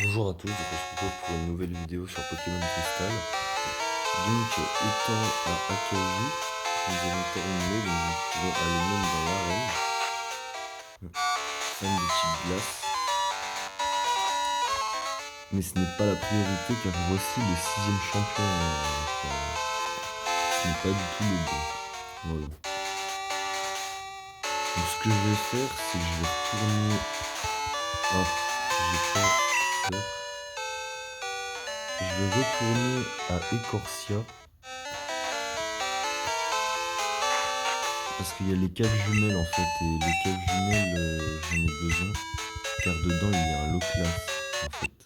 Bonjour à tous, on se retrouve pour une nouvelle vidéo sur Pokémon Crystal. Donc, étant à Akazu, nous allons terminer, donc nous pouvons aller même dans l'arène. Fan de type glace. Mais ce n'est pas la priorité car voici le 6ème champion. Ce n'est pas du tout le bon. Voilà. Donc ce que je vais faire, c'est que je vais retourner... Ah, j'ai pas peur. Je vais retourner à Écorcia. Parce qu'il y a les caves jumelles en fait, et les caves jumelles j'en ai besoin, car dedans il y a un Loclas en fait.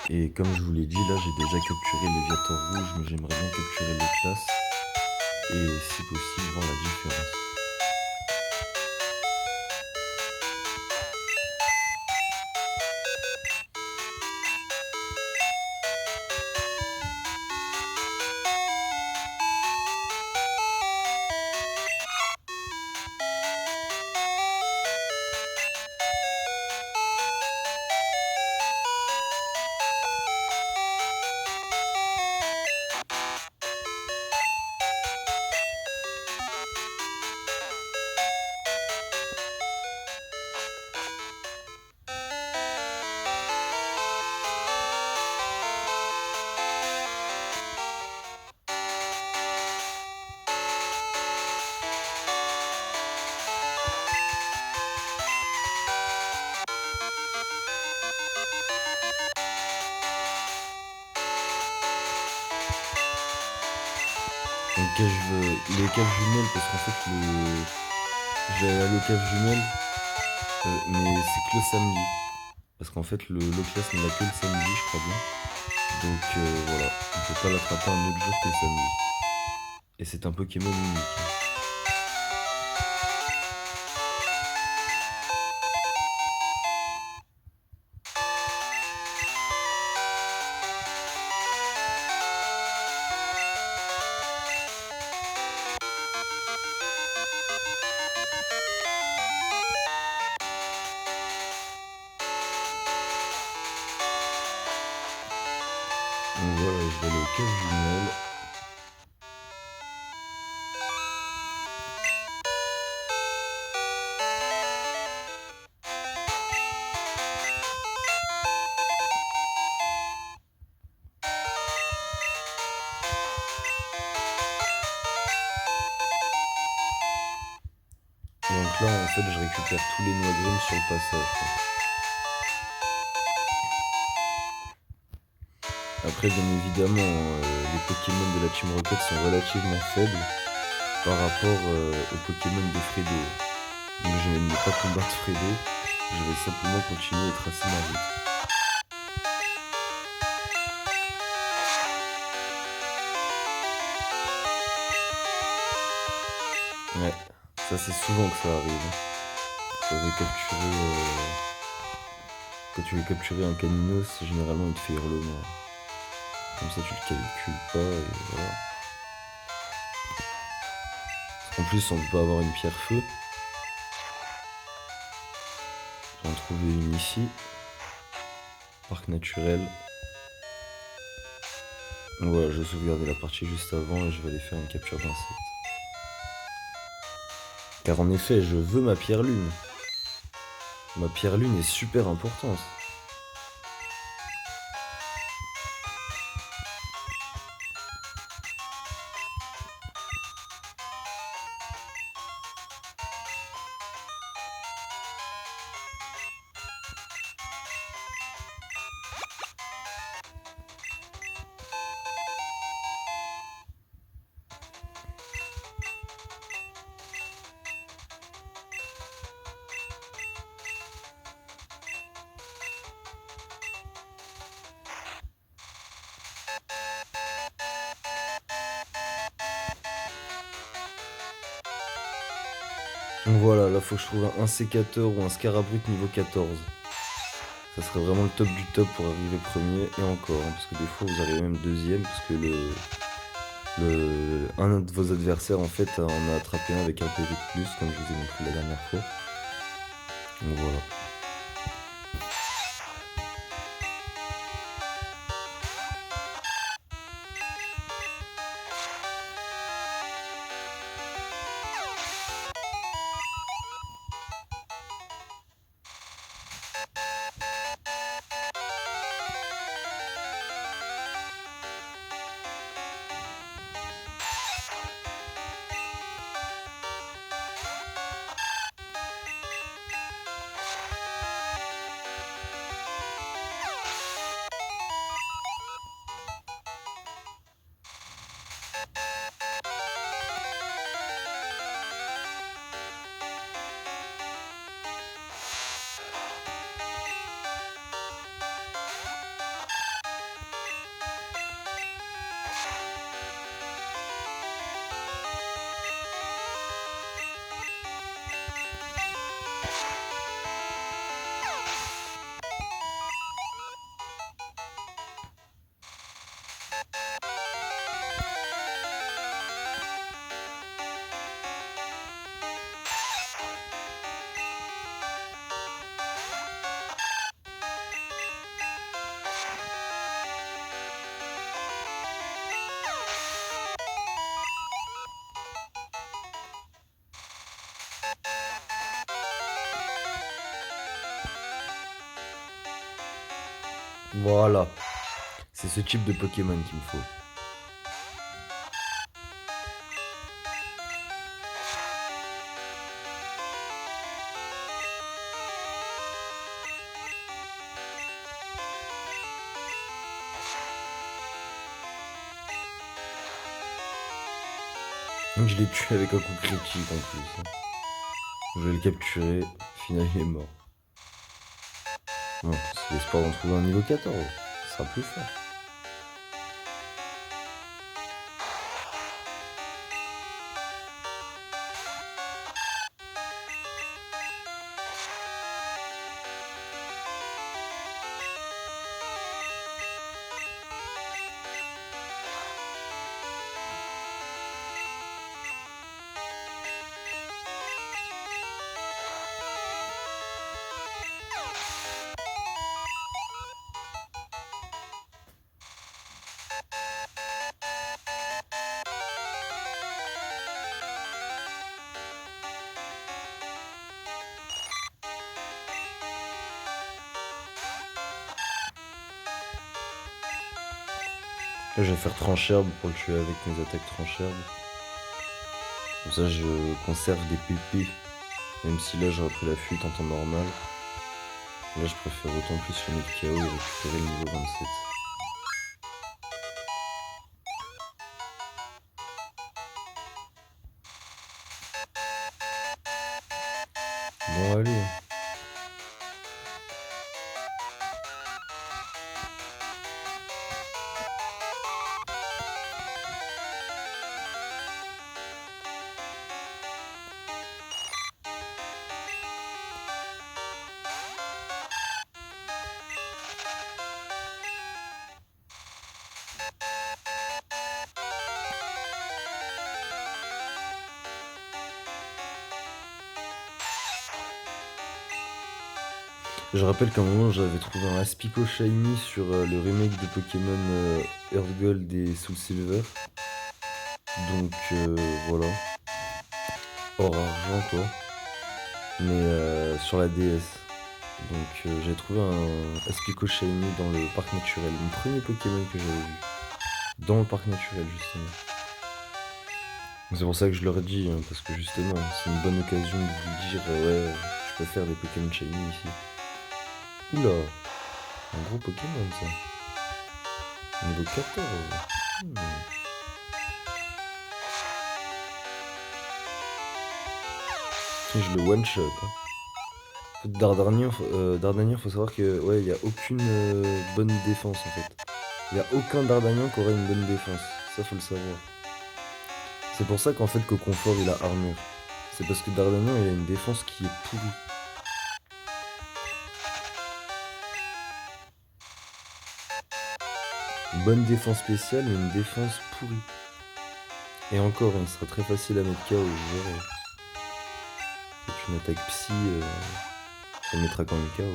Et comme je vous l'ai dit, là j'ai déjà capturé Léviator rouge, mais j'aimerais bien capturer Loclas, et si possible voir la différence. Donc les caves jumelles, parce qu'en fait je vais aller aux caves jumelles, mais c'est que le samedi. Parce qu'en fait le Loclas n'est là que le samedi, je crois bien. Donc voilà, on peut pas l'attraper un autre jour que le samedi. Et c'est un Pokémon unique. Donc voilà, je vais aller aux caves jumelles. Donc là, en fait, je récupère tous les noix grimes sur le passage, quoi. Après, bien évidemment, les Pokémon de la Team Rocket sont relativement faibles par rapport aux Pokémon de Fredo. Donc je ne vais pas combattre Fredo, je vais simplement continuer et tracer ma route. Ouais, ça c'est souvent que ça arrive. Quand tu veux capturer un Caninos, généralement il te fait hurlement. Comme ça tu le calcules pas et voilà. En plus on peut pas avoir une pierre feu. J'en ai trouvé une ici. Parc naturel. Donc voilà, je sauvegardais la partie juste avant et je vais aller faire une capture d'insectes. Car en effet, je veux ma pierre lune. Ma pierre lune est super importante. Donc voilà, là faut que je trouve un sécateur ou un Scarabrute niveau 14. Ça serait vraiment le top du top pour arriver premier et encore, hein, parce que des fois vous arrivez même deuxième, parce que un de vos adversaires en fait en a attrapé un avec un PV de plus, comme je vous ai montré la dernière fois. Donc voilà. Voilà. C'est ce type de Pokémon qu'il me faut. Je l'ai tué avec un coup critique en plus, hein. Je vais le capturer. Final, il est mort. Bon, c'est l'espoir d'en trouver un niveau 14. Ce sera plus fort. Là, je vais faire tranche-herbe pour le tuer avec mes attaques tranche-herbe. Comme ça, je conserve des PP. Même si là, j'aurais pris la fuite en temps normal. Là, je préfère autant plus finir de KO et récupérer le niveau 27. Bon, allez. Je rappelle qu'à un moment, j'avais trouvé un Aspico Shiny sur le remake de Pokémon Earth Gold et Soul Silver. Donc, voilà. Hors argent, quoi. Mais sur la DS. Donc, j'ai trouvé un Aspico Shiny dans le parc naturel. Mon premier Pokémon que j'avais vu. Dans le parc naturel, justement. C'est pour ça que je leur ai dit, hein, parce que justement, c'est une bonne occasion de vous dire, ouais, je peux faire des Pokémon Shiny ici. Oula, un gros Pokémon ça. Niveau 14. Hmm. Je le one shot, hein. Dardanian, faut savoir que ouais, il y a aucune bonne défense en fait. Il y a aucun Dardanian qui aurait une bonne défense. Ça faut le savoir. C'est pour ça qu'en fait qu'au confort il a armure. C'est parce que Dardanian il a une défense qui est pourrie. Une bonne défense spéciale mais une défense pourrie. Et encore, il sera très facile à mettre KO. Genre, avec une attaque psy, ça le mettra quand même KO.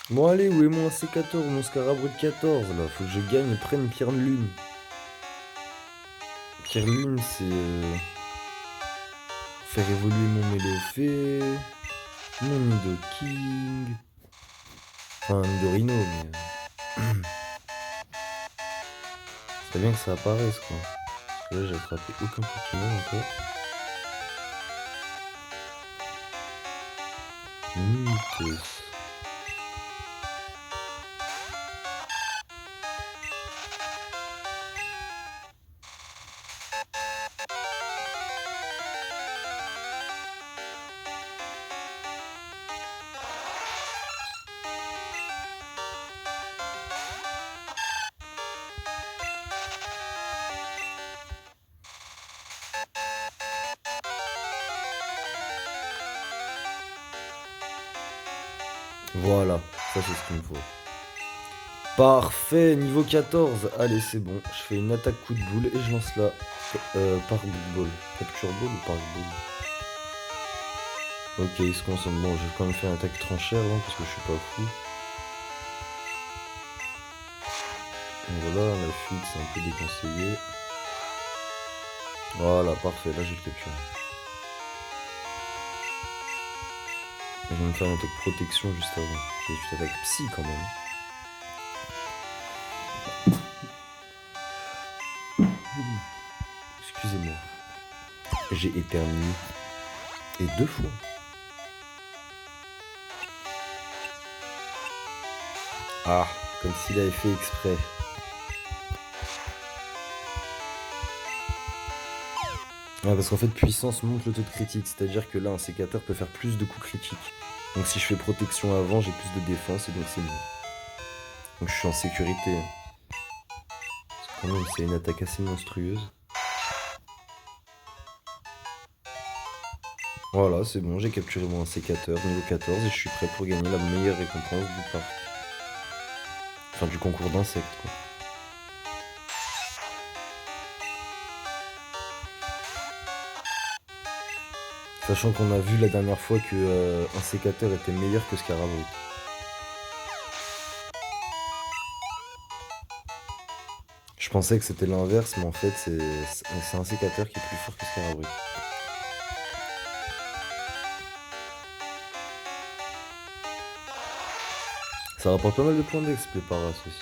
Bon allez, où est mon C14, mon Scarabre de 14 là? Faut que je gagne et prenne Pierre Lune. Pierre Lune, c'est faire évoluer mon Méléophée, mon Nidoking, enfin Nidorino, mais c'est bien que ça apparaisse quoi. Parce que là j'ai attrapé aucun Pokémon encore. Nidus. Voilà, ça c'est ce qu'il me faut. Parfait, niveau 14. Allez, c'est bon. Je fais une attaque coup de boule et je lance là. Par ball. Capture ball ou par ball? Ok, il se concentre. Bon, je vais quand même faire une attaque tranchée avant parce que je suis pas fou. Donc voilà, la fuite c'est un peu déconseillé. Voilà, parfait, là j'ai le capture. Je vais me faire une attaque protection juste avant. J'ai une attaque psy quand même. Excusez-moi. J'ai éternué. Et 2 fois. Ah, comme s'il avait fait exprès. Ah, parce qu'en fait, puissance monte le taux de critique. C'est-à-dire que là, un sécateur peut faire plus de coups critiques. Donc si je fais protection avant, j'ai plus de défense et donc c'est mieux. Donc je suis en sécurité. Parce que quand même, c'est une attaque assez monstrueuse. Voilà, c'est bon, j'ai capturé mon sécateur niveau 14 et je suis prêt pour gagner la meilleure récompense du parc. Enfin, du concours d'insectes, quoi. Sachant qu'on a vu la dernière fois que un sécateur était meilleur que Scarabrut. Je pensais que c'était l'inverse, mais en fait, c'est un sécateur qui est plus fort que Scarabrut. Ça rapporte pas mal de points d'exp, les paras aussi.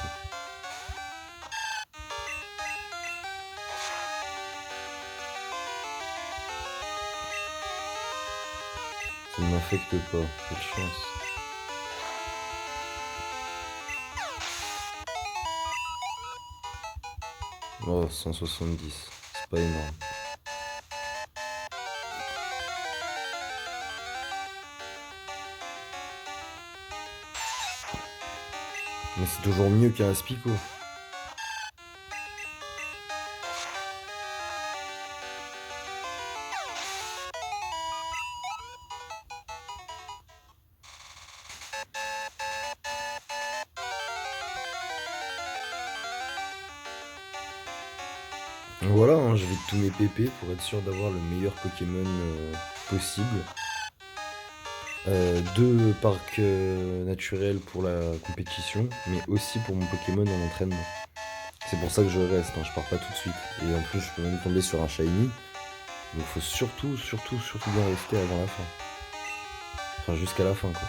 Ça ne m'affecte pas, quelle chance. Oh, 170, c'est pas énorme. Mais c'est toujours mieux qu'un Aspico. Voilà, hein, je vais tous mes PP pour être sûr d'avoir le meilleur Pokémon possible. 2 parcs naturels pour la compétition, mais aussi pour mon Pokémon en entraînement. C'est pour ça que je reste, hein, je pars pas tout de suite. Et en plus, je peux même tomber sur un Shiny. Donc faut surtout bien rester avant la fin. Enfin, jusqu'à la fin, quoi.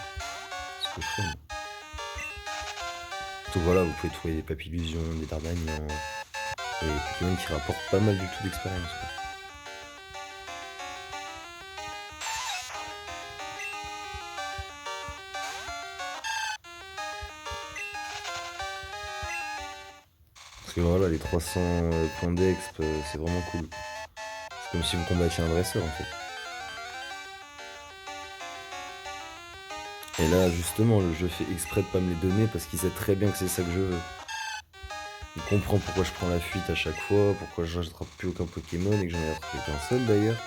C'est ce que je fais, moi. Donc voilà, vous pouvez trouver des Papillusions, des Dardagnans, et des Pokémon qui rapportent pas mal du tout d'expérience, quoi. Parce que voilà, les 300 points d'exp, c'est vraiment cool. C'est comme si vous combattiez un dresseur, en fait. Et là, justement, le jeu fait exprès de pas me les donner parce qu'il sait très bien que c'est ça que je veux. Il comprend pourquoi je prends la fuite à chaque fois, pourquoi je n'attrape plus aucun Pokémon et que j'en ai attrapé qu'un seul d'ailleurs.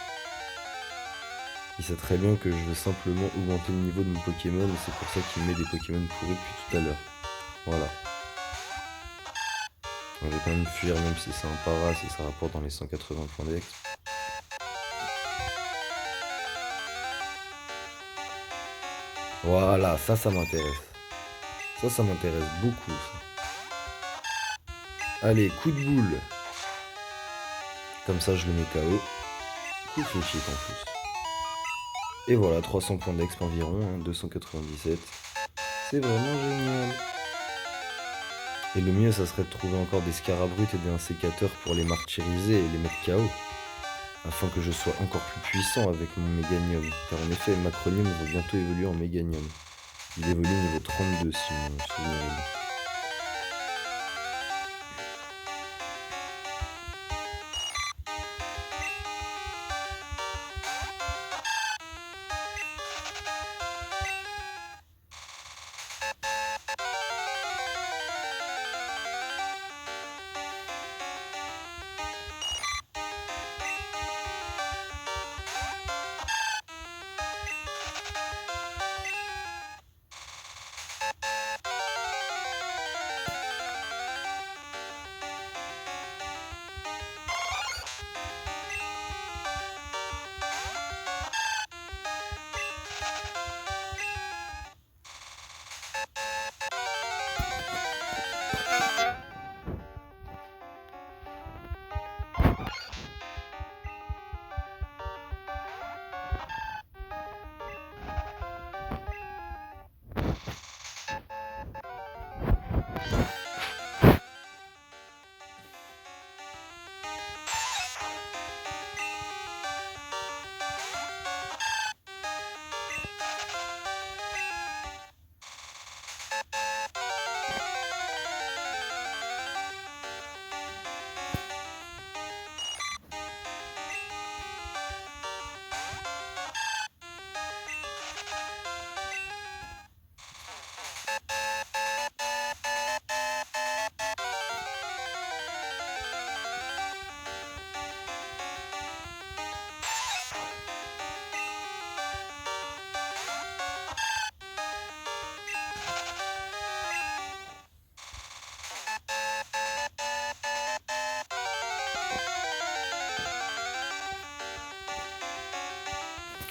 Il sait très bien que je veux simplement augmenter le niveau de mon Pokémon et c'est pour ça qu'il met des Pokémon pourris depuis tout à l'heure. Voilà. Donc, je vais quand même fuir même si c'est un para, si ça rapporte dans les 180 points d'ex. Voilà, ça m'intéresse. Ça m'intéresse beaucoup, ça. Allez, coup de boule. Comme ça, je le mets KO. Coup de fléchite en plus. Et voilà, 300 points d'exp environ, hein, 297. C'est vraiment génial. Et le mieux, ça serait de trouver encore des Scarabrutes et des insécateurs pour les martyriser et les mettre KO. Afin que je sois encore plus puissant avec mon Méganium. Car en effet, Macronium va bientôt évoluer en Méganium. Il évolue niveau 32 si mon souvenir est bon.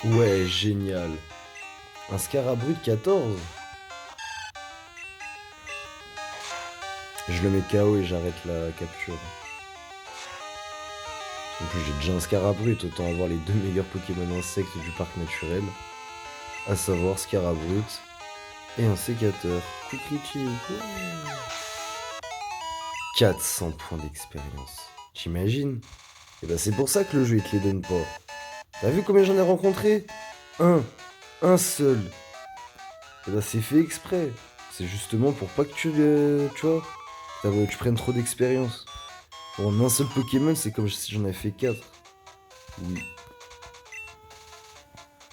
Ouais, génial. Un Scarabru de 14. Je le mets KO et j'arrête la capture. En plus, j'ai déjà un Scarabru, autant avoir les deux meilleurs Pokémon insectes du parc naturel. À savoir Scarabrut et un sécateur. Coup critique. 400 points d'expérience. T'imagines? Et bah c'est pour ça que le jeu il te les donne pas. T'as vu combien j'en ai rencontré? Un seul. Et bah c'est fait exprès. C'est justement pour pas que tu vois, tu prennes trop d'expérience. En un seul Pokémon, c'est comme si j'en avais fait 4. Oui.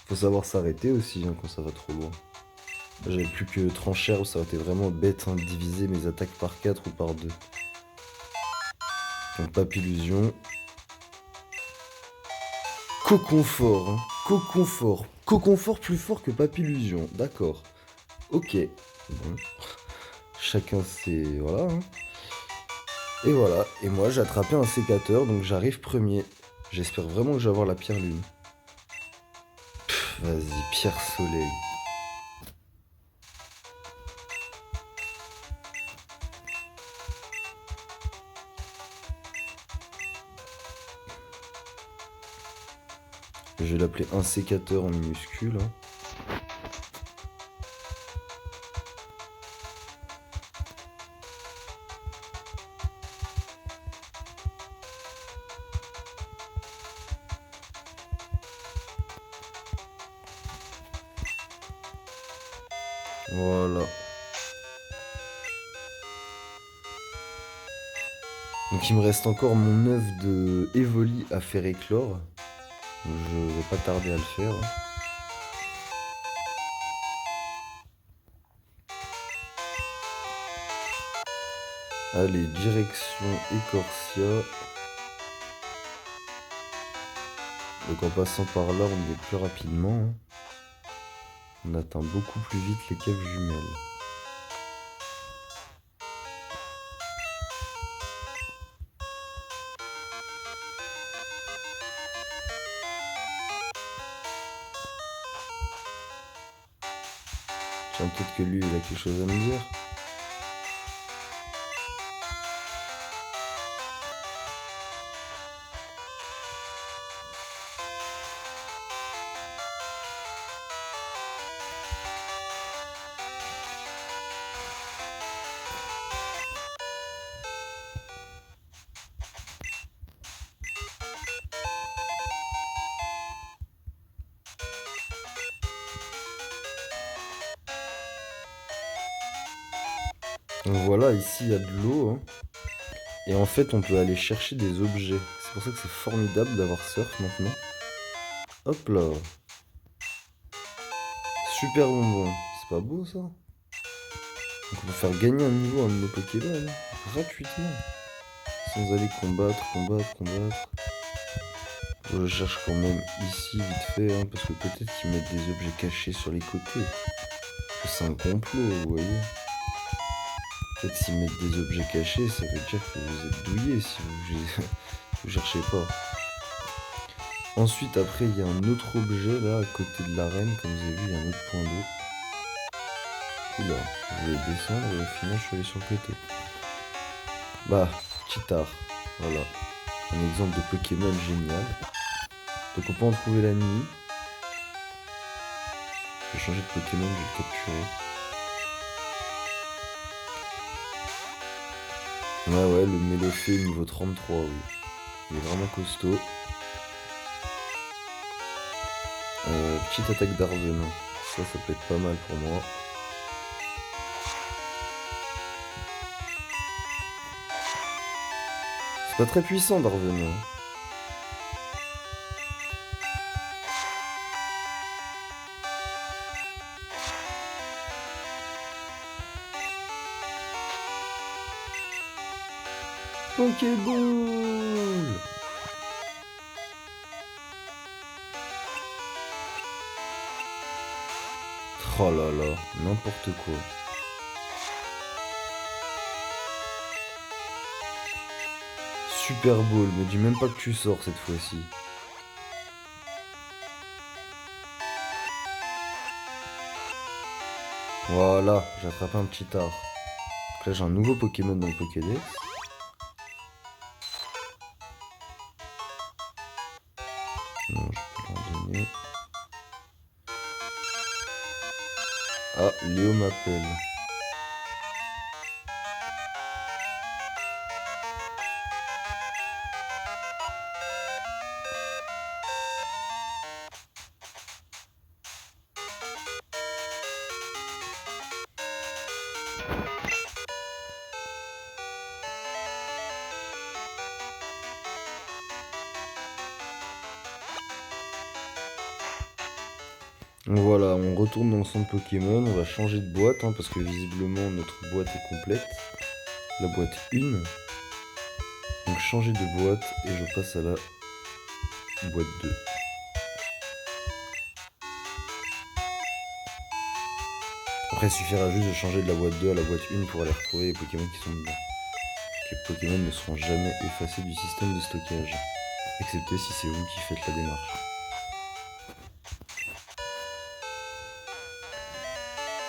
Faut savoir s'arrêter aussi hein, quand ça va trop loin. J'avais plus que Tranchère où ça aurait été vraiment bête hein, de diviser mes attaques par 4 ou par 2. Donc Papillusion. Coconfort, hein. Coconfort. Coconfort plus fort que Papillusion, d'accord. Ok. Bon. Chacun ses... Voilà. Hein. Et voilà. Et moi j'ai attrapé un sécateur, donc j'arrive premier. J'espère vraiment que je vais avoir la pierre lune. Vas-y, pierre soleil. Je vais l'appeler un sécateur en minuscule. Hein. Voilà. Donc il me reste encore mon œuf de Evoli à faire éclore. Je vais pas tarder à le faire. Allez, direction Écorcia. Donc en passant par là, on y est plus rapidement. Hein. On atteint beaucoup plus vite les caves jumelles. Tiens, peut-être que lui, il a quelque chose à me dire. Donc voilà, ici il y a de l'eau. Hein. Et en fait, on peut aller chercher des objets. C'est pour ça que c'est formidable d'avoir surf maintenant. Hop là. Super bonbon. C'est pas beau ça? Donc on peut faire gagner un niveau à un de nos Pokémon. Hein, gratuitement. Sans aller combattre. Je cherche quand même ici vite fait. Hein, parce que peut-être qu'ils mettent des objets cachés sur les côtés. C'est un complot, vous voyez. Peut-être s'ils mettent des objets cachés, ça veut dire que vous êtes douillés si vous cherchez pas. Ensuite, après, il y a un autre objet là, à côté de l'arène. Comme vous avez vu, il y a un autre point d'eau. Oula, je vais descendre et au final, je suis allé sur le côté. Bah, Kitar. Voilà. Un exemple de Pokémon génial. Donc, on peut en trouver la nuit. Je vais changer de Pokémon, je vais le capturer. Ouais, le Mélophée niveau 33, oui. Il est vraiment costaud. Petite attaque d'Arven. Ça peut être pas mal pour moi. C'est pas très puissant d'Arven. Pokéball! Oh là là, n'importe quoi. Super Ball, me dis même pas que tu sors cette fois-ci. Voilà, j'ai attrapé un petit art. Donc là j'ai un nouveau Pokémon dans le Pokédex. Non, je peux leur donner. Ah, Léo m'appelle. Donc voilà, on retourne dans le centre Pokémon, on va changer de boîte, parce que visiblement notre boîte est complète. La boîte 1. Donc changer de boîte et je passe à la boîte 2. Après, il suffira juste de changer de la boîte 2 à la boîte 1 pour aller retrouver les Pokémon qui sont dedans. Les Pokémon ne seront jamais effacés du système de stockage, excepté si c'est vous qui faites la démarche.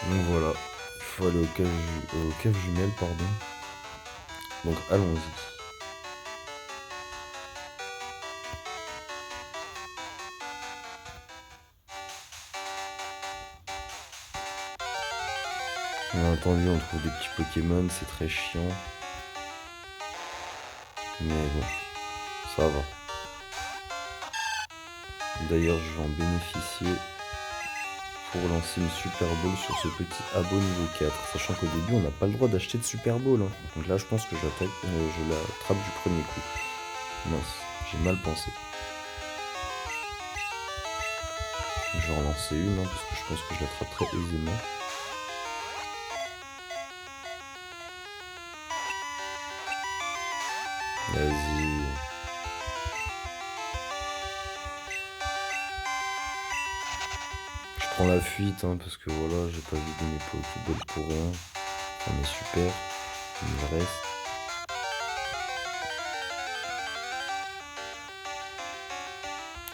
Donc voilà, il faut aller au cave jumelle, pardon. Donc allons-y. Bien entendu, on trouve des petits Pokémon, c'est très chiant. Mais bon, ça va. D'ailleurs, je vais en bénéficier pour lancer une Super Ball sur ce petit abo niveau 4. Sachant qu'au début, on n'a pas le droit d'acheter de Super Ball. Donc là, je pense que je l'attrape du premier coup. Mince, j'ai mal pensé. Je vais en lancer une, parce que je pense que je l'attrape très aisément. Vas-y. Je prends la fuite, parce que voilà, j'ai pas vidé mes Pokéballs pour rien. On est super. Il me reste.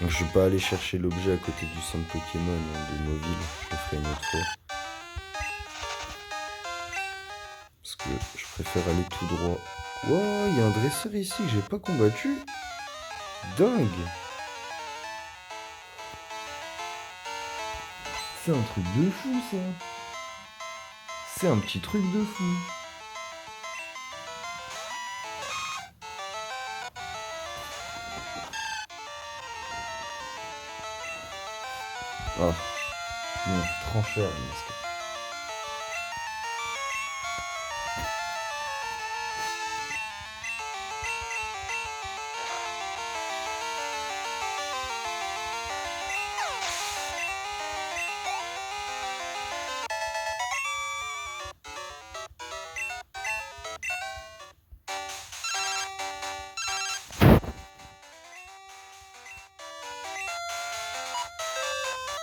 Donc je vais pas aller chercher l'objet à côté du centre Pokémon de Mauville. Je le ferai une autre fois. Parce que je préfère aller tout droit. Wow, il y a un dresseur ici que j'ai pas combattu. Dingue. C'est un truc de fou, ça. C'est un petit truc de fou. Ah. Non, trop cher, le masque.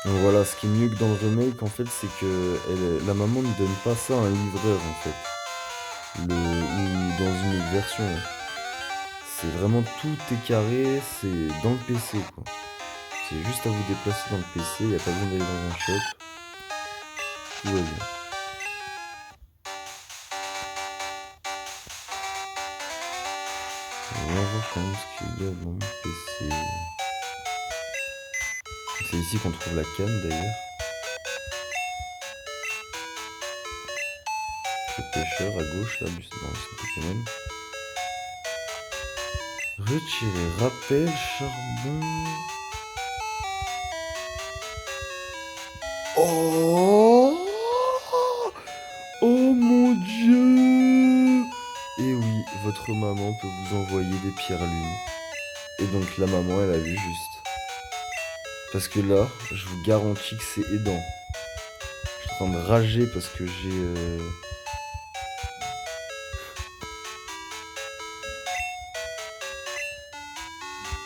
Donc voilà, ce qui est mieux que dans le remake, en fait, c'est que la maman ne donne pas ça à un livreur, en fait. Ou dans une autre version. C'est vraiment tout est carré, c'est dans le PC, quoi. C'est juste à vous déplacer dans le PC, il n'y a pas besoin d'aller dans un shop. Tout va bien. On va voir quand même ce qu'il y a dans mon PC. C'est ici qu'on trouve la canne d'ailleurs. Le pêcheur à gauche là, dans ce Pokémon. Retirer, rappel, charbon. Oh! Oh mon Dieu! Et oui, votre maman peut vous envoyer des pierres lunes. Et donc la maman, elle a vu juste. Parce que là, je vous garantis que c'est aidant. Je suis en train de rager parce que j'ai...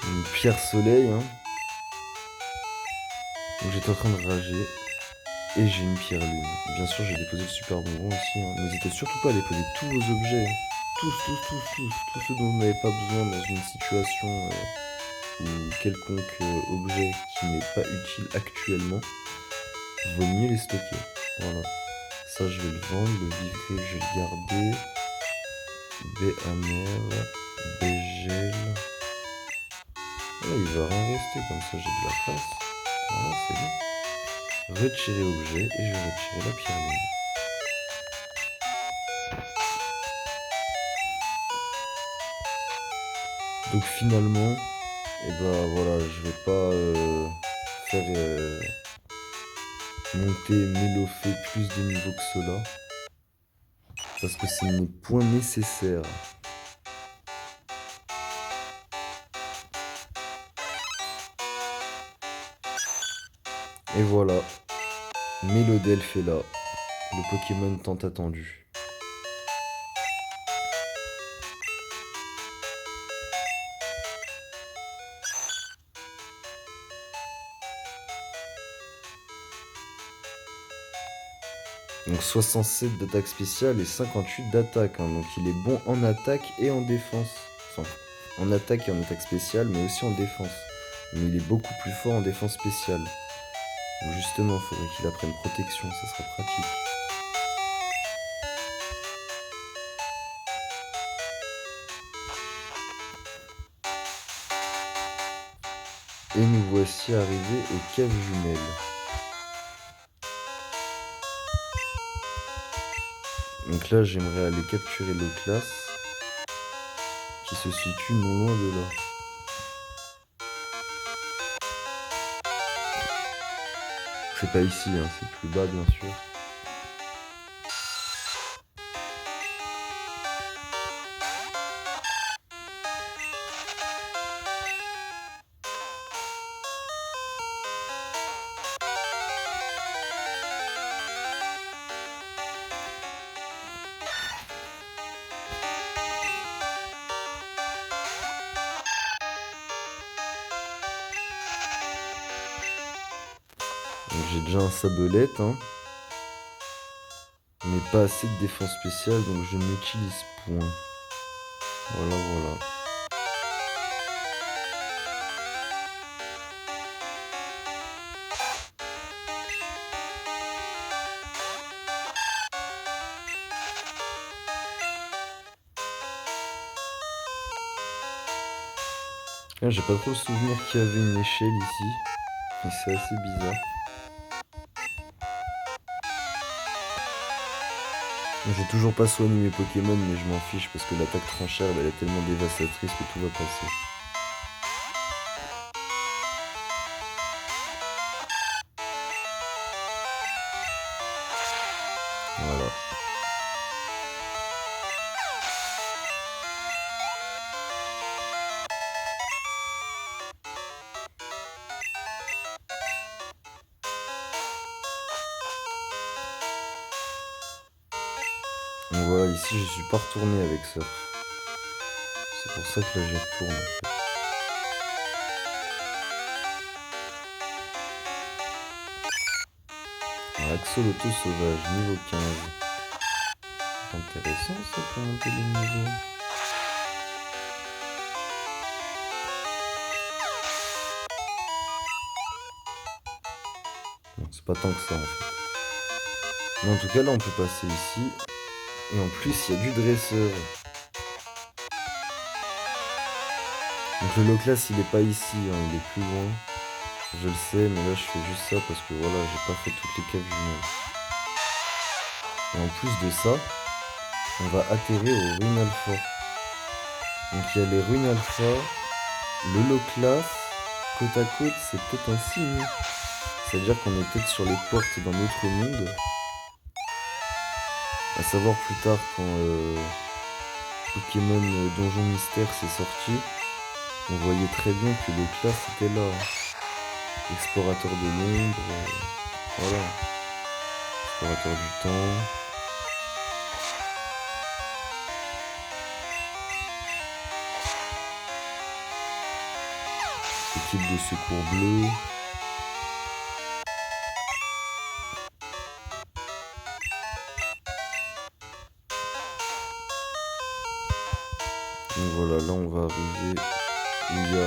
une pierre soleil, hein. Donc j'étais en train de rager. Et j'ai une pierre lune. Bien sûr, j'ai déposé le super bonbon aussi, hein. N'hésitez surtout pas à déposer tous vos objets, hein. Tous ceux dont vous n'avez pas besoin dans une situation ou quelconque objet qui n'est pas utile actuellement. Vaut mieux les stocker. Voilà. Ça, je vais le vendre. Le vivrier, je vais le garder. B amer, B gel. Là, il va rien rester, comme ça j'ai de la place. Voilà, c'est bon. Retirer objet et je vais retirer la pierre lune. Donc finalement, et ben voilà, je vais pas faire monter Mélofée plus de niveau que cela. Parce que ce n'est point nécessaire. Et voilà, Mélodelph est là, le Pokémon tant attendu. Donc 67 d'attaque spéciale et 58 d'attaque, hein. Donc il est bon en attaque et en défense. Enfin, en attaque et en attaque spéciale, mais aussi en défense. Mais il est beaucoup plus fort en défense spéciale. Donc justement, il faudrait qu'il apprenne protection, ça sera pratique. Et nous voici arrivés aux caves jumelles. Donc là, j'aimerais aller capturer l'Oclas, qui se situe non loin de là. C'est pas ici, hein, c'est plus bas bien sûr. Donc j'ai déjà un sabelette, hein, mais pas assez de défense spéciale, donc je n'utilise point. Voilà, voilà. Là, j'ai pas trop le souvenir qu'il y avait une échelle ici, mais c'est assez bizarre. J'ai toujours pas soigné mes Pokémon, mais je m'en fiche parce que l'attaque tranchère, elle est tellement dévastatrice que tout va passer. Voilà. Donc voilà, ici je suis pas retourné avec ça. C'est pour ça que là j'y retourne. Alors, Axolotl sauvage, niveau 15. C'est intéressant ça pour monter les niveaux. Non, c'est pas tant que ça en fait. Mais en tout cas là on peut passer ici. Et en plus il y a du dresseur. Donc le Loclas il est pas ici, hein, il est plus loin. Je le sais, mais là je fais juste ça parce que voilà, j'ai pas fait toutes les caves jumelles. Et en plus de ça, on va atterrir au Ruinalfort. Donc il y a les runes alpha, le low class, côte à côte, c'est peut-être un signe. C'est-à-dire qu'on est peut-être sur les portes d'un autre monde. À savoir plus tard quand Pokémon Donjon Mystère s'est sorti, on voyait très bien que le class était là. Explorateur de l'ombre, voilà. Explorateur du temps. Équipe de secours bleu. Donc voilà, là on va arriver où il y a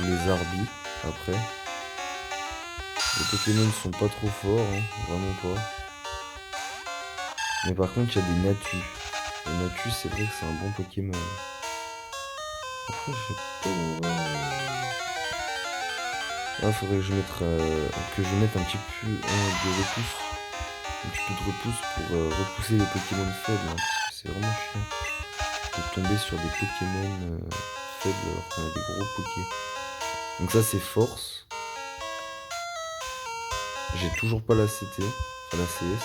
les Arbis après. Les Pokémon ne sont pas trop forts, hein, vraiment pas. Mais par contre il y a des Natu. Les Natu c'est vrai que c'est un bon Pokémon. Après je sais pas où on va. Ah, faudrait que je mette un petit peu de repousse. Un petit peu de repousse pour repousser les Pokémon faibles, hein, parce que c'est vraiment chiant de tomber sur des Pokémon faibles alors qu'on a des gros Poké. Donc ça c'est force. J'ai toujours pas la CT, enfin la CS.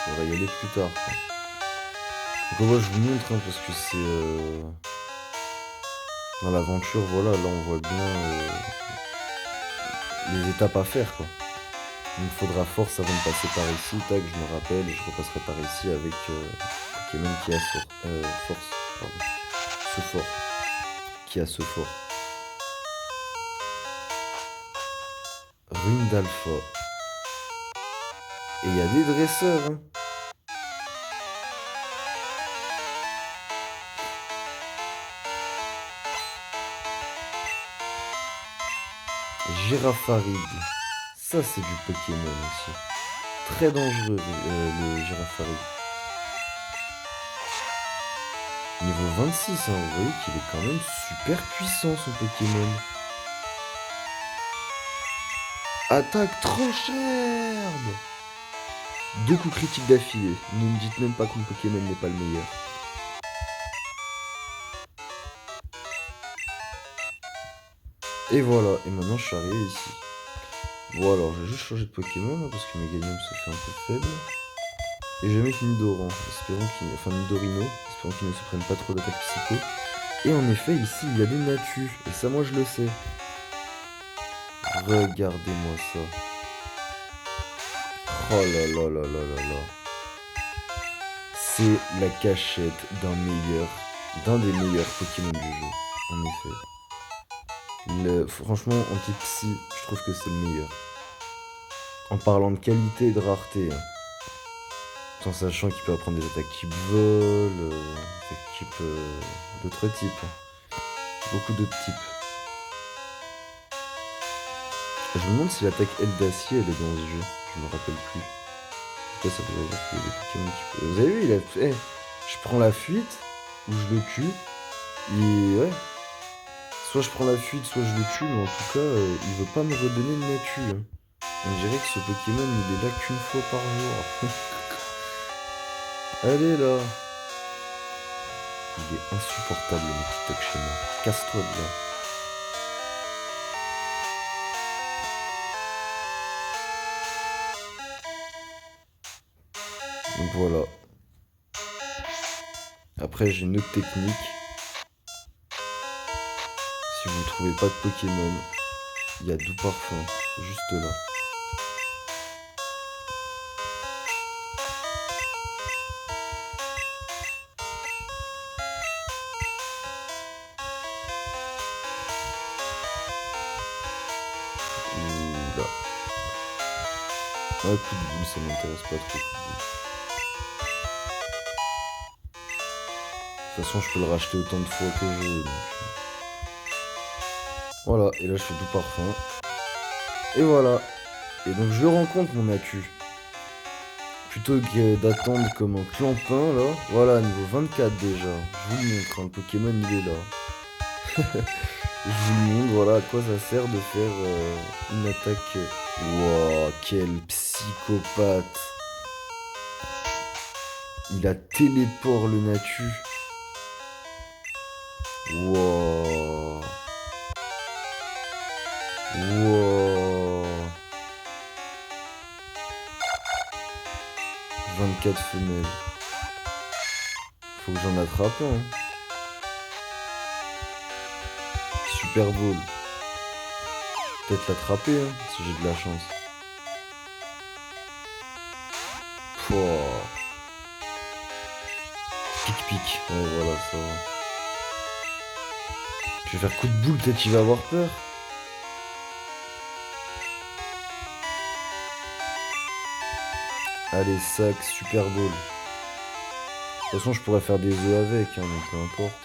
Faudra y aller plus tard, quoi. Donc moi je vous montre, hein, parce que c'est dans l'aventure, voilà, là on voit bien les étapes à faire, quoi. Il me faudra force avant de passer par ici, tac, je me rappelle, et je repasserai par ici avec Pokémon qui a force, pardon, ce fort, qui a ce fort. Rune d'alpha. Et il y a des dresseurs, hein. Girafarig. Ça c'est du Pokémon aussi. Très dangereux le Girafarig. Niveau 26, hein, vous voyez qu'il est quand même super puissant son Pokémon. Attaque tranche herbe. 2 coups critiques d'affilée. Ne me dites même pas que mon Pokémon n'est pas le meilleur. Et voilà, et maintenant je suis arrivé ici. Bon alors, je vais juste changer de Pokémon, hein, parce que Meganium se fait un peu faible. Et je vais mettre Nidoran, enfin Nidorino, espérons qu'il ne se prenne pas trop d'attaques psycho. Et en effet, ici, il y a des Natu, et ça moi je le sais. Regardez-moi ça. Oh là là là là là là. C'est la cachette d'un des meilleurs Pokémon du jeu, en effet. Franchement, anti-psy, je trouve que c'est le meilleur. En parlant de qualité et de rareté, hein. Tout en sachant qu'il peut apprendre des attaques type vol, attaques type d'autres types. Hein. Beaucoup d'autres types. Je me demande si l'attaque aile d'acier elle est dans ce jeu. Je me rappelle plus. En tout cas, ça voudrait dire qu'il y a des Pokémon qui peuvent. Vous avez vu, il a fait. Je prends la fuite, ou je le tue. Et ouais. Soit je prends la fuite, soit je le tue, mais en tout cas, il veut pas me redonner de Natu. Hein. On dirait que ce Pokémon, il est là qu'une fois par jour. Allez là. Il est insupportable le mec qui toque chez moi. Casse-toi de là. Donc voilà. Après j'ai une autre technique. Si vous trouvez pas de Pokémon, il y a Doux Parfum juste là. Oula. Ah, coup de boule, ça m'intéresse pas trop. De toute façon, je peux le racheter autant de fois que je veux. Donc... Voilà, et là je fais Doux Parfum. Et voilà. Et donc je le rencontre mon Natu. Plutôt que d'attendre comme un clampin là. Voilà, niveau 24 déjà. Je vous le montre, hein, le Pokémon il est là. Je vous le montre, voilà à quoi ça sert de faire une attaque. Wow, quel psychopathe. Il a téléport le Natu. Wow. Wow. 24 femelles. Faut que j'en attrape un. Super Bowl. Peut-être l'attraper hein, si j'ai de la chance. Pouah. Pic-pic. Ouais voilà ça va. Je vais faire coup de boule, peut-être il va avoir peur. Allez, sac, Super Bowl. De toute façon, je pourrais faire des œufs avec, hein, donc peu importe.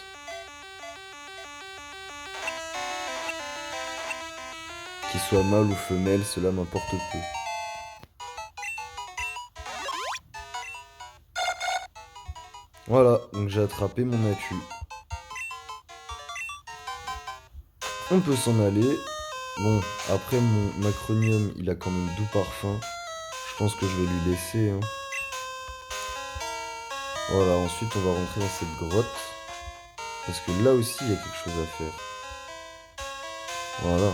Qu'il soit mâle ou femelle, cela m'importe peu. Voilà, donc j'ai attrapé mon Natu. On peut s'en aller. Bon, après mon macronium, il a quand même doux parfum. Je pense que je vais lui laisser. Hein. Voilà, ensuite on va rentrer dans cette grotte. Parce que là aussi, il y a quelque chose à faire. Voilà.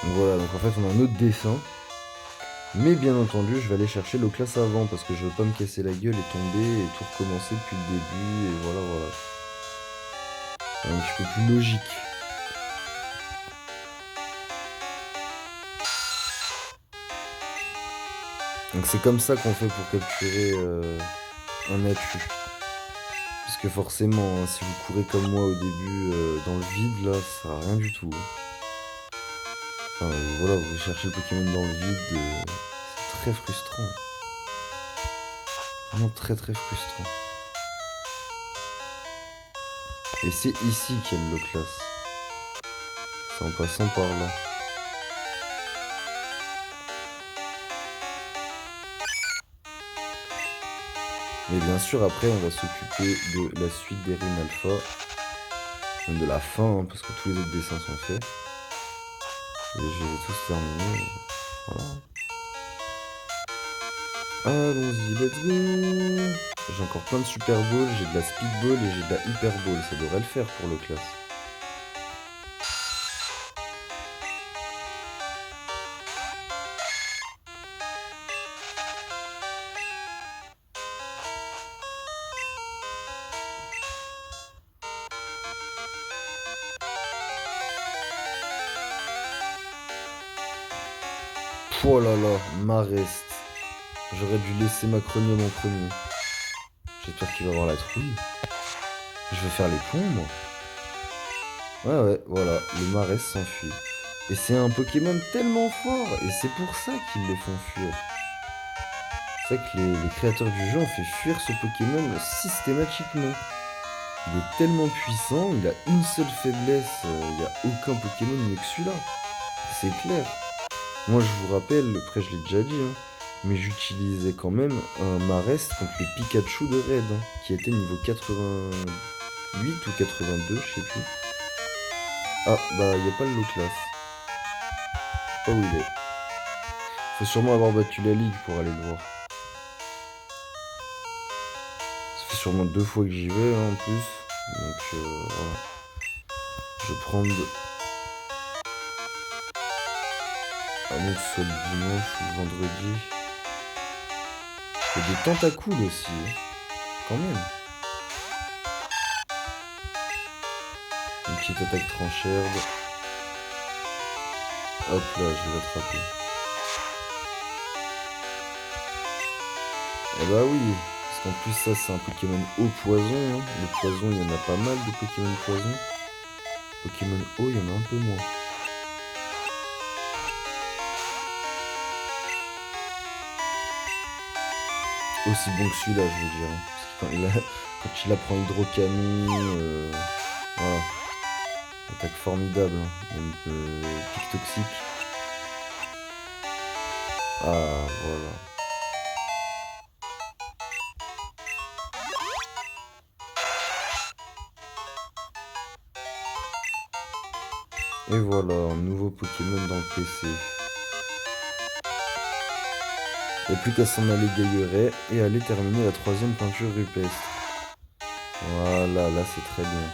Donc voilà, donc en fait on a un autre dessin. Mais bien entendu, je vais aller chercher l'eau classe avant parce que je veux pas me casser la gueule et tomber et tout recommencer depuis le début et voilà, voilà. Un petit peu plus logique. Donc c'est comme ça qu'on fait pour capturer un Natu. Parce que forcément, hein, si vous courez comme moi au début dans le vide, là, ça sert à rien du tout. Enfin, voilà, vous cherchez le Pokémon dans le vide, c'est très frustrant. Vraiment très très frustrant. Et c'est ici qu'il y a le Loclas. C'est en passant par là. Mais bien sûr, après, on va s'occuper de la suite des runes alpha. Même de la fin, hein, parce que tous les autres dessins sont faits. Et je les ai tous terminés. Voilà. Allons-y, let's go. J'ai encore plein de Super Ball, j'ai de la Speed Ball et j'ai de la Hyper Ball. Ça devrait le faire pour le classe. Oh là là, Marest. J'aurais dû laisser Macronium en premier. J'espère qu'il va avoir la trouille. Je veux faire les ponts, moi. Ouais, voilà, le Marest s'enfuit. Et c'est un Pokémon tellement fort, et c'est pour ça qu'ils les font fuir. C'est vrai que les créateurs du jeu ont fait fuir ce Pokémon systématiquement. Il est tellement puissant, il a une seule faiblesse, il n'y a aucun Pokémon mieux que celui-là. C'est clair. Moi je vous rappelle, après je l'ai déjà dit, hein, mais j'utilisais quand même un Marest contre les Pikachu de Red, hein, qui était niveau 88 ou 82, je sais plus. Ah, bah il n'y a pas le Loclas. Je sais pas où il est. Faut sûrement avoir battu la ligue pour aller le voir. Ça fait sûrement 2 fois que j'y vais hein, en plus. Donc voilà. Je vais prendre... À moins que ce soit le dimanche ou le vendredi. Il y a des tentacoules aussi. Hein. Quand même. Une petite attaque trancherde. Hop là, je vais l'attraper. Eh bah oui, parce qu'en plus ça c'est un Pokémon eau poison. Hein. Le poison, il y en a pas mal de Pokémon poison. Pokémon eau, il y en a un peu moins. Aussi bon que celui-là, je veux dire. Hein. Parce que quand il apprend hydrocanon, voilà. Attaque formidable, hein. Même pic toxique. Ah, voilà. Et voilà, un nouveau Pokémon dans le PC. Il n'y a plus qu'à s'en aller Gailleret et aller terminer la troisième peinture rupestre. Voilà, là c'est très bien.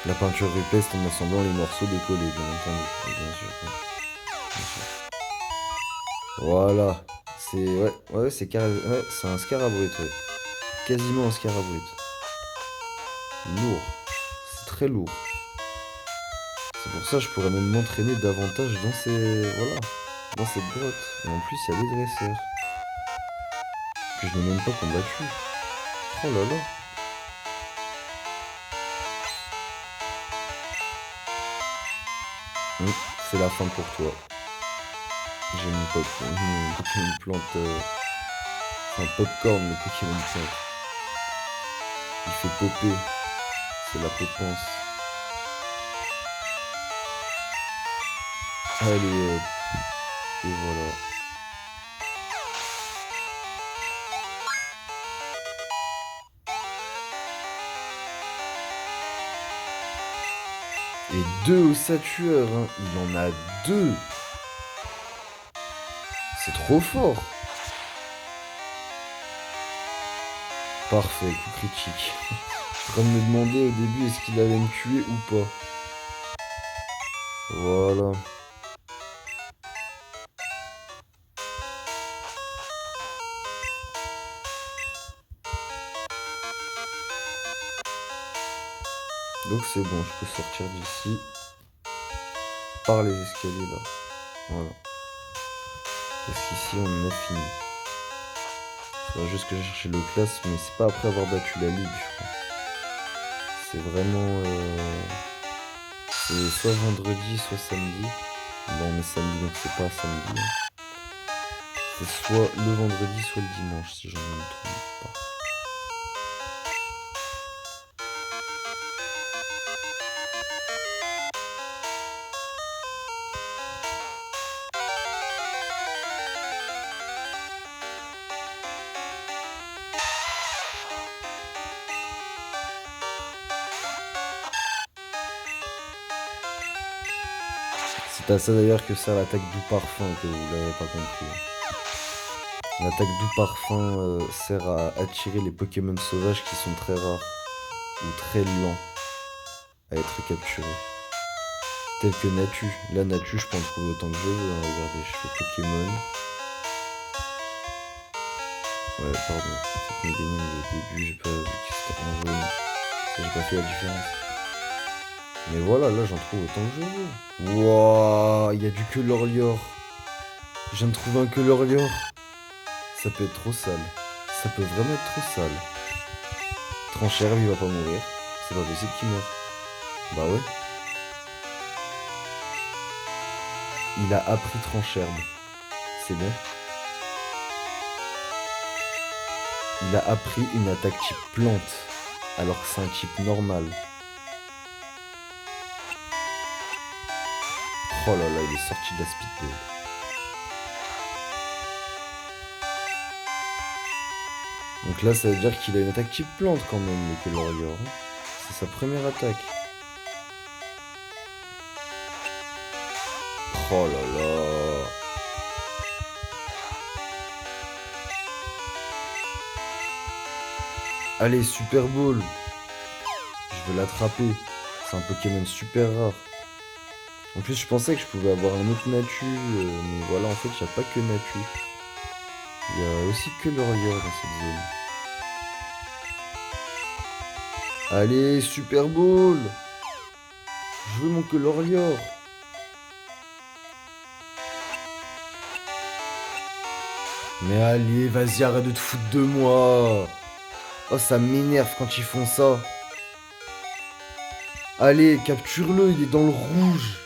La peinture rupestre en assemblant les morceaux décollés, bien entendu. Bien sûr, bien sûr. Voilà. C'est ouais, c'est un Scarabrit, ouais. Quasiment un Scarabrit. Lourd. C'est très lourd. C'est pour ça que je pourrais même m'entraîner davantage dans dans cette grotte. Et en plus, il y a des dresseurs que je n'ai même pas combattu. Oh là là. C'est la fin pour toi. J'ai mon Pokémon plante. C'est un popcorn, le Pokémon plante. Il fait popper. C'est la popence. Allez, hop. Et voilà. Et deux ossatueurs, hein. Il en a deux. C'est trop fort. Parfait, coup critique. En train de me demander au début est-ce qu'il allait me tuer ou pas. Voilà. Donc c'est bon, je peux sortir d'ici par les escaliers là. Voilà. Parce qu'ici on en a fini. Faudra juste que je cherche le classe, mais c'est pas après avoir battu la ligue, je crois. C'est vraiment... C'est soit vendredi, soit samedi. Bon, on est samedi, donc c'est pas samedi. C'est soit le vendredi, soit le dimanche, si je ne me trompe pas. C'est à ça d'ailleurs que sert l'attaque doux parfum, que vous l'avez pas compris. L'attaque doux parfum sert à attirer les Pokémon sauvages qui sont très rares ou très lents à être capturés. Tel que Natu. Là, Natu, je peux en trouver autant que je veux. Hein. Regardez, je fais Pokémon. Ouais, pardon. Cette mécanique au début, j'ai pas vu que c'était en jaune. J'ai pas fait la différence. Mais voilà, là, j'en trouve autant que je veux. Wouah, il y a du Colorior. Je viens de trouver un Colorior. Ça peut être trop sale. Ça peut vraiment être trop sale. Tranchère, il va pas mourir. C'est pas possible qu'il meure. Bah ouais. Il a appris Trancherbe. C'est bon. Il a appris une attaque type plante. Alors que c'est un type normal. Oh là là, il est sorti de la speedball. Donc là, ça veut dire qu'il a une attaque type plante quand même, le Colorior. C'est sa première attaque. Oh là là. Allez, Super Ball. Je veux l'attraper. C'est un Pokémon super rare. En plus, je pensais que je pouvais avoir un autre Natu. Mais voilà, en fait, il n'y a pas que Natu. Il y a aussi que Colorior dans cette zone. Allez, Super Ball. Je veux mon Colorior. Mais allez, vas-y, arrête de te foutre de moi. Oh, ça m'énerve quand ils font ça. Allez, capture-le, il est dans le rouge.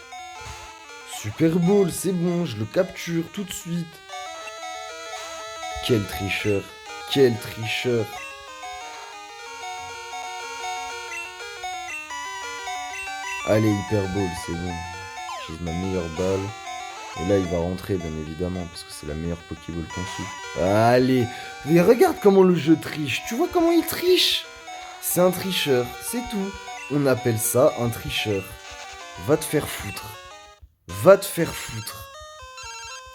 Super Ball, c'est bon, je le capture tout de suite. Quel tricheur. Quel tricheur. Allez, Hyper Ball, c'est bon. J'ai ma meilleure balle. Et là, il va rentrer, bien évidemment, parce que c'est la meilleure Pokéball conçue. Allez, mais regarde comment le jeu triche. Tu vois comment il triche? C'est un tricheur, c'est tout. On appelle ça un tricheur. Va te faire foutre. Va te faire foutre.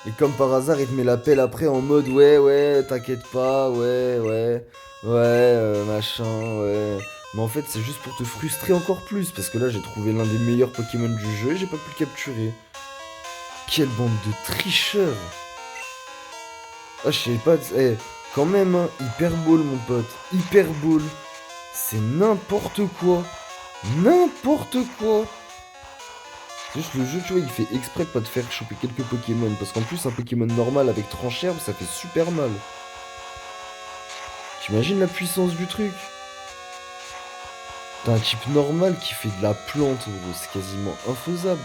Et comme par hasard, il te met la pelle après en mode ouais, t'inquiète pas, machin, ouais. Mais en fait, c'est juste pour te frustrer encore plus, parce que là, j'ai trouvé l'un des meilleurs Pokémon du jeu et j'ai pas pu le capturer. Quelle bande de tricheurs! Ah, je sais pas, eh, quand même, hein, Hyper Ball, mon pote, Hyper Ball, c'est n'importe quoi, n'importe quoi. C'est juste le jeu, tu vois, il fait exprès de pas te faire choper quelques Pokémon, parce qu'en plus, un Pokémon normal avec tranche-herbe, ça fait super mal. T'imagines la puissance du truc? T'as un type normal qui fait de la plante, gros, c'est quasiment infaisable.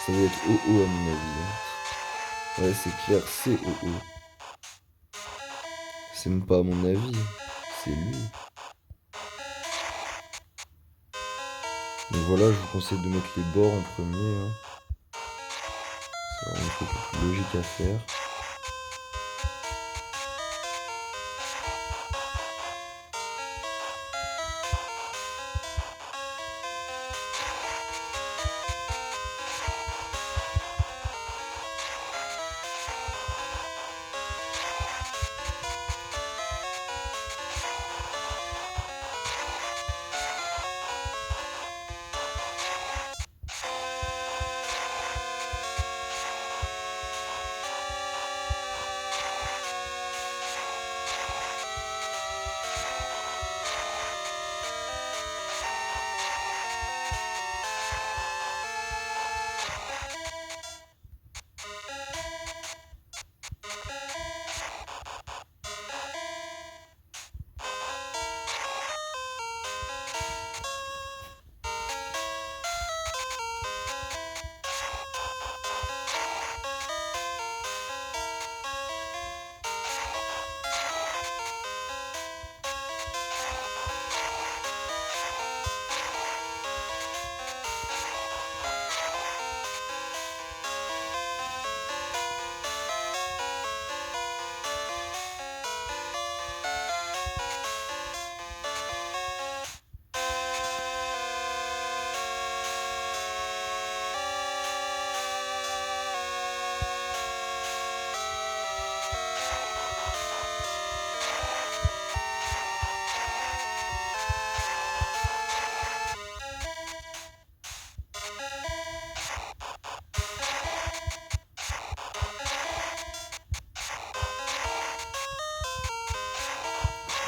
Ça doit être OO à mon avis, hein. Ouais, c'est clair, c'est OO. C'est même pas à mon avis, c'est lui. Donc voilà, je vous conseille de mettre les bords en premier, hein. C'est vraiment le truc le plus logique à faire.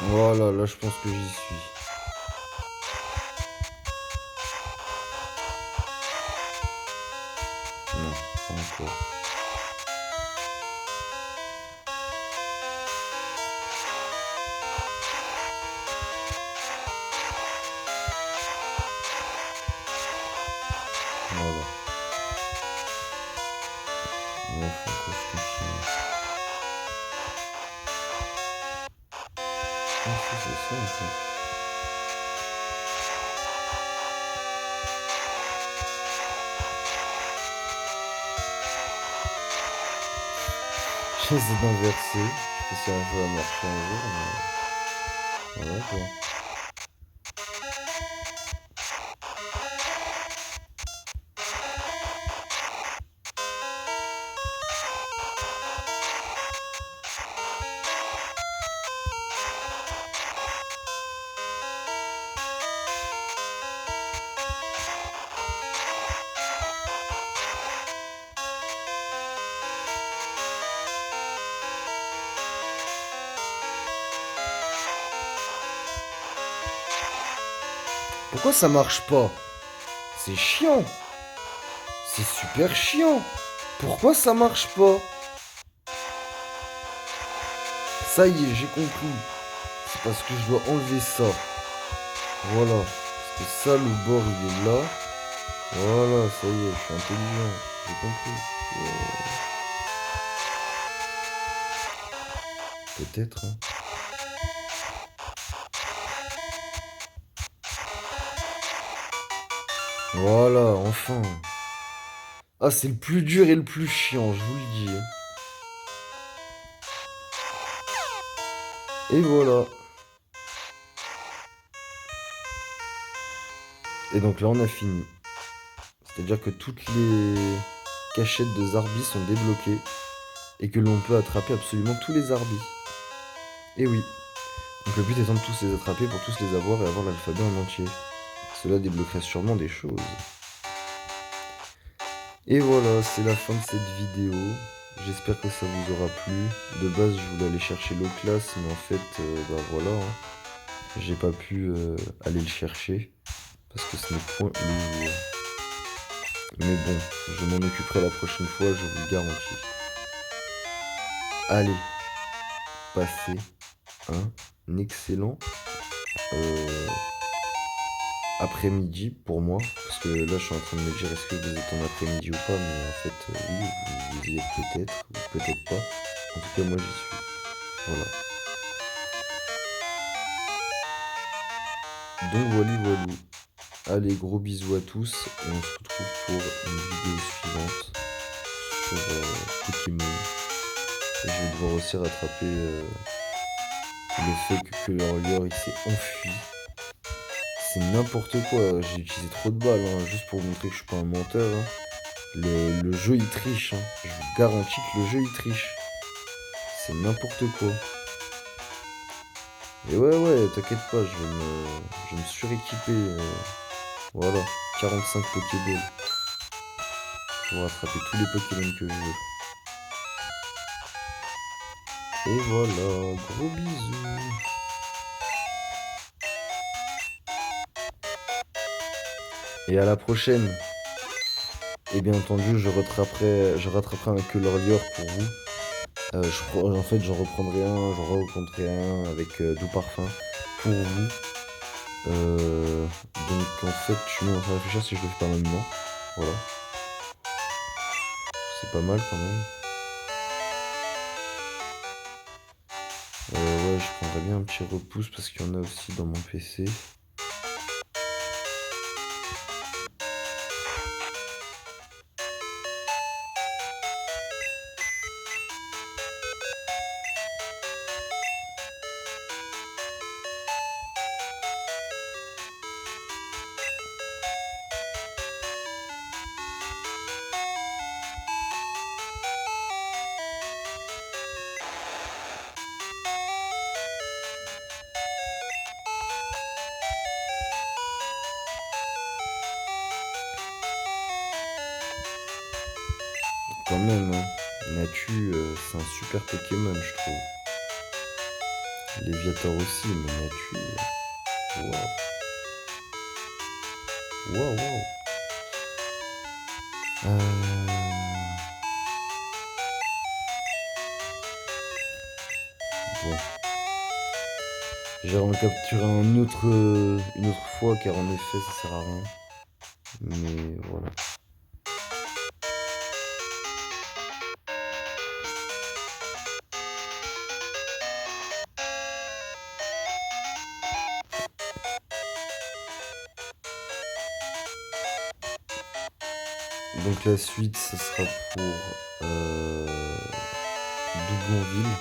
Voilà, là je pense que j'y suis. Non, pas encore. Voilà. Ouais, faut que je continue. Ah si, c'est ça en fait. J'essaie d'inverser. Je sais pas si un jeu va marcher un jour, mais voilà quoi. Pourquoi ça marche pas? C'est chiant. C'est super chiant. Pourquoi ça marche pas? Ça y est, j'ai compris. C'est parce que je dois enlever ça. Voilà. Parce que ça, le bord, il est là. Voilà, ça y est, je suis intelligent. J'ai compris. Peut-être, hein. Voilà, enfin. Ah, c'est le plus dur et le plus chiant, je vous le dis. Et voilà. Et donc là, on a fini. C'est-à-dire que toutes les cachettes de Zarbi sont débloquées et que l'on peut attraper absolument tous les Zarbis. Et oui. Donc le but étant de tous les attraper pour tous les avoir et avoir l'alphabet en entier. Cela débloquerait sûrement des choses. Et voilà, c'est la fin de cette vidéo. J'espère que ça vous aura plu. De base, je voulais aller chercher l'Oclas, mais en fait, bah voilà, hein. J'ai pas pu aller le chercher parce que ce n'est point le jour. Mais bon, je m'en occuperai la prochaine fois, je vous le garantis. Allez, passez un excellent euh, après-midi pour moi. Parce que là, je suis en train de me dire est-ce que vous êtes en après-midi ou pas. Mais en fait, oui, vous y êtes peut-être ou peut-être pas. En tout cas, moi, j'y suis. Voilà. Donc, voilà. Allez, gros bisous à tous. Et on se retrouve pour une vidéo suivante sur Pokémon. Et je vais devoir aussi rattraper le fait que leur lore il s'est enfui. C'est n'importe quoi, j'ai utilisé trop de balles, hein, juste pour vous montrer que je suis pas un menteur. Hein. Le jeu il triche, hein. Je vous garantis que le jeu il triche. C'est n'importe quoi. Et ouais, t'inquiète pas, je vais me suréquiper. Voilà, 45 Pokéballs pour attraper tous les Pokémon que je veux. Et voilà, gros bisous. Et à la prochaine. Et bien entendu, je rattraperai un que leur lore pour vous. En fait, j'en reprendrai un, j'en rencontrerai un avec Doux Parfum pour vous. Donc en fait, je suis en train de réfléchir si je le fais pas maintenant. Voilà, c'est pas mal quand même. Ouais, je prendrais bien un petit repousse parce qu'il y en a aussi dans mon PC. Quand même, hein. Natu, c'est un super Pokémon, je trouve. Léviator aussi, mais Natu, waouh. Waouh. Bon. J'ai recapturé une autre fois car en effet ça sert à rien. Mais voilà. Donc la suite, ça sera pour Dougonville.